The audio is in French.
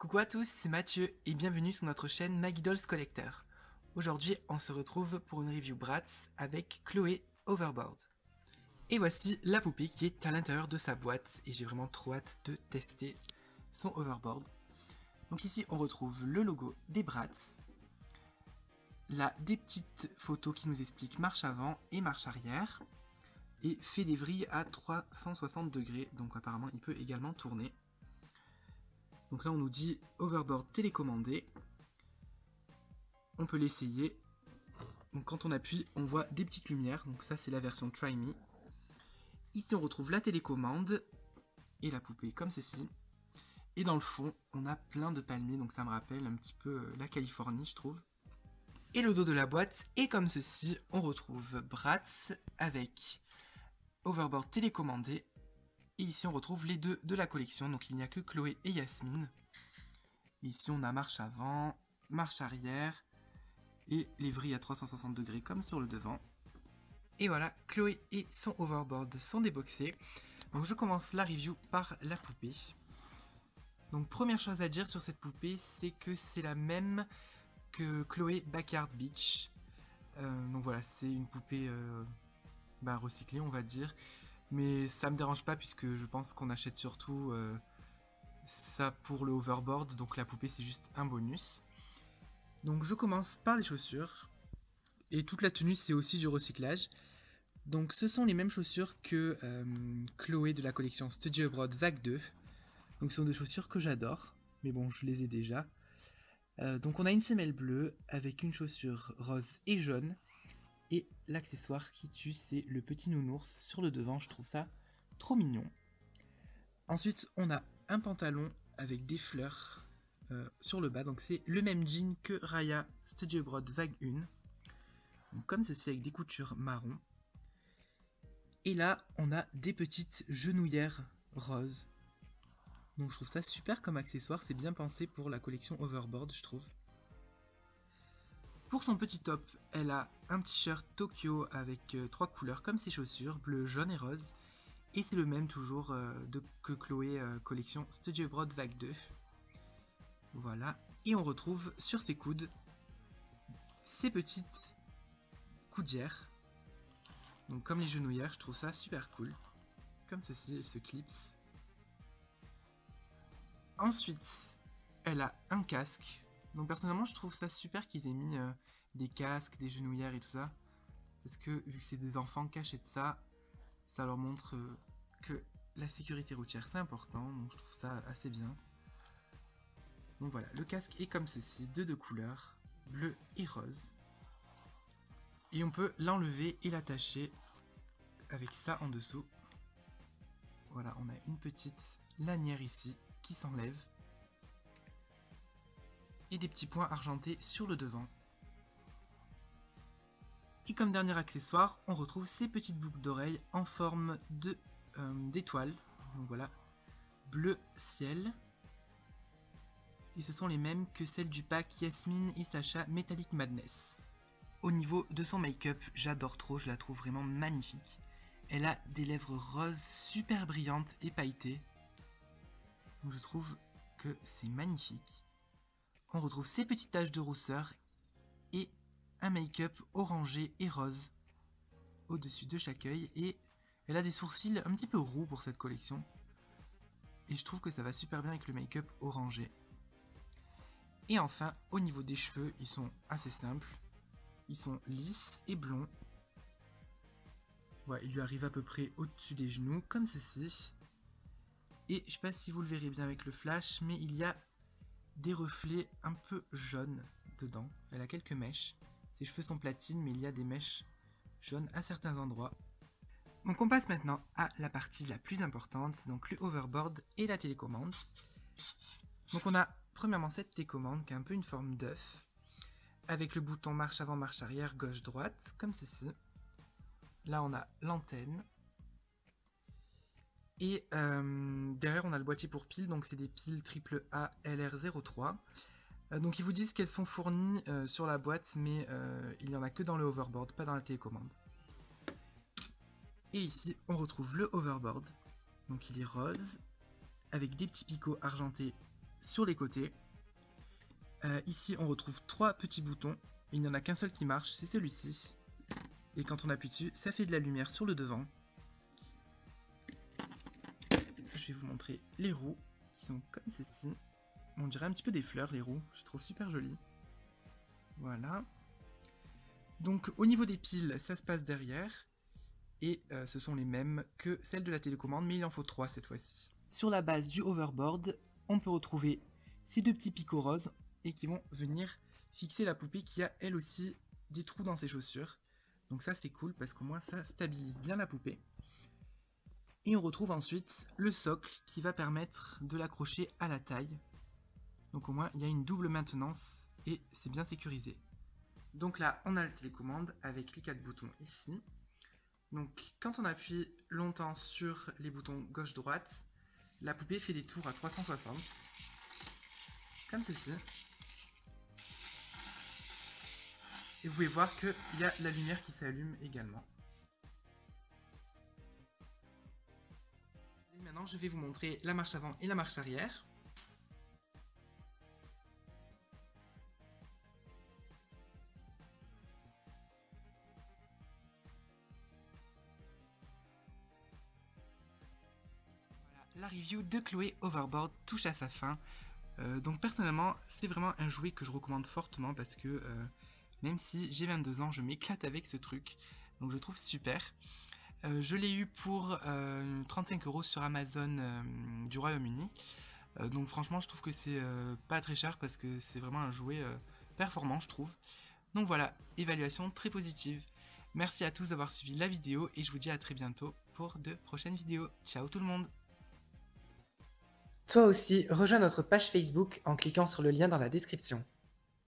Coucou à tous, c'est Mathieu et bienvenue sur notre chaîne Maggie Dolls Collector. Aujourd'hui, on se retrouve pour une review Bratz avec Chloé Overboard. Et voici la poupée qui est à l'intérieur de sa boîte et j'ai vraiment trop hâte de tester son Overboard. Donc ici, on retrouve le logo des Bratz, là des petites photos qui nous expliquent marche avant et marche arrière, et fait des vrilles à 360 degrés, donc apparemment il peut également tourner. Donc là on nous dit overboard télécommandé, on peut l'essayer. Donc quand on appuie on voit des petites lumières, donc ça c'est la version Try Me. Ici on retrouve la télécommande et la poupée comme ceci. Et dans le fond on a plein de palmiers, donc ça me rappelle un petit peu la Californie je trouve. Et le dos de la boîte est comme ceci, on retrouve Bratz avec overboard télécommandé. Et ici on retrouve les deux de la collection, donc il n'y a que Chloé et Yasmine. Et ici on a marche avant, marche arrière, et les vrilles à 360 degrés comme sur le devant. Et voilà, Chloé et son overboard sont déboxés. Donc je commence la review par la poupée. Donc première chose à dire sur cette poupée, c'est que c'est la même que Chloé Backyard Beach. Donc voilà, c'est une poupée recyclée on va dire. Mais ça me dérange pas puisque je pense qu'on achète surtout ça pour le overboard, donc la poupée c'est juste un bonus. Donc je commence par les chaussures, et toute la tenue c'est aussi du recyclage. Donc ce sont les mêmes chaussures que Chloé de la collection Studio Abroad Vague 2. Donc ce sont des chaussures que j'adore, mais bon je les ai déjà. Donc on a une semelle bleue avec une chaussure rose et jaune. Et l'accessoire qui tue c'est le petit nounours sur le devant, je trouve ça trop mignon. Ensuite on a un pantalon avec des fleurs sur le bas, donc c'est le même jean que Raya Studio Abroad Vague 1. Donc comme ceci avec des coutures marron. Et là on a des petites genouillères roses. Donc je trouve ça super comme accessoire, c'est bien pensé pour la collection Overboard je trouve. Pour son petit top, elle a un t-shirt Tokyo avec 3 couleurs comme ses chaussures, bleu, jaune et rose. Et c'est le même toujours que Chloé collection Studio Abroad Vague 2. Voilà, et on retrouve sur ses coudes ces petites coudières. Donc comme les genouillères, je trouve ça super cool. Comme ceci, elle se clipse. Ensuite, elle a un casque. Donc personnellement, je trouve ça super qu'ils aient mis des casques, des genouillères et tout ça. Parce que vu que c'est des enfants cachés de ça, ça leur montre que la sécurité routière c'est important. Donc je trouve ça assez bien. Donc voilà, le casque est comme ceci, de deux couleurs, bleu et rose. Et on peut l'enlever et l'attacher avec ça en dessous. Voilà, on a une petite lanière ici qui s'enlève. Et des petits points argentés sur le devant. Et comme dernier accessoire, on retrouve ces petites boucles d'oreilles en forme d'étoiles. Donc voilà, bleu ciel. Et ce sont les mêmes que celles du pack Yasmine et Sacha Metallic Madness. Au niveau de son make-up, j'adore trop, je la trouve vraiment magnifique. Elle a des lèvres roses super brillantes et pailletées. Donc je trouve que c'est magnifique. On retrouve ces petites taches de rousseur et un make-up orangé et rose au-dessus de chaque œil. Et elle a des sourcils un petit peu roux pour cette collection. Et je trouve que ça va super bien avec le make-up orangé. Et enfin, au niveau des cheveux, ils sont assez simples. Ils sont lisses et blonds. Ouais, il lui arrive à peu près au-dessus des genoux, comme ceci. Et je sais pas si vous le verrez bien avec le flash, mais il y a des reflets un peu jaunes dedans. Elle a quelques mèches. Ses cheveux sont platines, mais il y a des mèches jaunes à certains endroits. Donc on passe maintenant à la partie la plus importante, donc le overboard et la télécommande. Donc on a premièrement cette télécommande qui a un peu une forme d'œuf, avec le bouton marche avant, marche arrière, gauche, droite, comme ceci. Là on a l'antenne. Et derrière on a le boîtier pour piles, donc c'est des piles AAA LR03. Donc ils vous disent qu'elles sont fournies sur la boîte, mais il n'y en a que dans le overboard, pas dans la télécommande. Et ici on retrouve le overboard, donc il est rose, avec des petits picots argentés sur les côtés. Ici, on retrouve 3 petits boutons. Il n'y en a qu'un seul qui marche, c'est celui-ci. Et quand on appuie dessus, ça fait de la lumière sur le devant. Je vais vous montrer les roues, qui sont comme ceci. On dirait un petit peu des fleurs, les roues. Je trouve super joli. Voilà. Donc, au niveau des piles, ça se passe derrière. Et ce sont les mêmes que celles de la télécommande, mais il en faut 3 cette fois-ci. Sur la base du hoverboard, on peut retrouver ces 2 petits picots roses et qui vont venir fixer la poupée qui a elle aussi des trous dans ses chaussures. Donc ça c'est cool parce qu'au moins ça stabilise bien la poupée. Et on retrouve ensuite le socle qui va permettre de l'accrocher à la taille. Donc au moins il y a une double maintenance et c'est bien sécurisé. Donc là on a la télécommande avec les 4 boutons ici. Donc quand on appuie longtemps sur les boutons gauche-droite, la poupée fait des tours à 360, comme ceci. Et vous pouvez voir qu'il y a la lumière qui s'allume également. Et maintenant je vais vous montrer la marche avant et la marche arrière. La review de Chloé Hoverboard touche à sa fin. Donc personnellement, c'est vraiment un jouet que je recommande fortement parce que même si j'ai 22 ans, je m'éclate avec ce truc. Donc je trouve super. Je l'ai eu pour 35 € sur Amazon du Royaume-Uni. Donc franchement, je trouve que c'est pas très cher parce que c'est vraiment un jouet performant, je trouve. Donc voilà, évaluation très positive. Merci à tous d'avoir suivi la vidéo et je vous dis à très bientôt pour de prochaines vidéos. Ciao tout le monde! Toi aussi, rejoins notre page Facebook en cliquant sur le lien dans la description.